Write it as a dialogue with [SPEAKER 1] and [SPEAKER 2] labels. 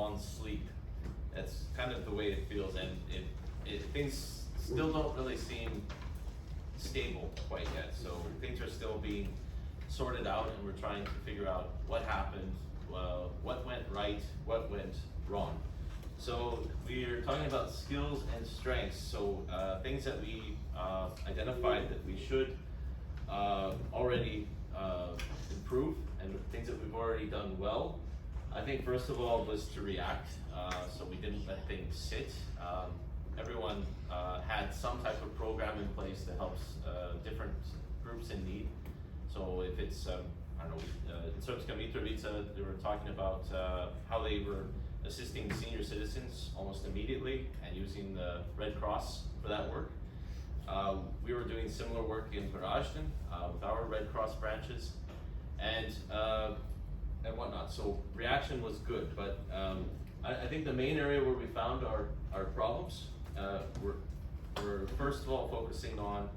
[SPEAKER 1] on sleep. That's kind of the way it feels, and things still don't really seem stable quite yet. So things are still being sorted out, and we're trying to figure out what happened, what went right, what went wrong. So we're talking about skills and strengths. So things that we identified that we should already improve, and things that we've already done well. I think first of all was to react. So we didn't let things sit. Everyone had some type of program in place that helps different groups in need. So if it's, I don't know, in Srpska Mitrovica, they were talking about how they were assisting senior citizens almost immediately and using the Red Cross for that work. We were doing similar work in Varaždin with our Red Cross branches and whatnot. So reaction was good, but I think the main area where we found our problems were first of all focusing on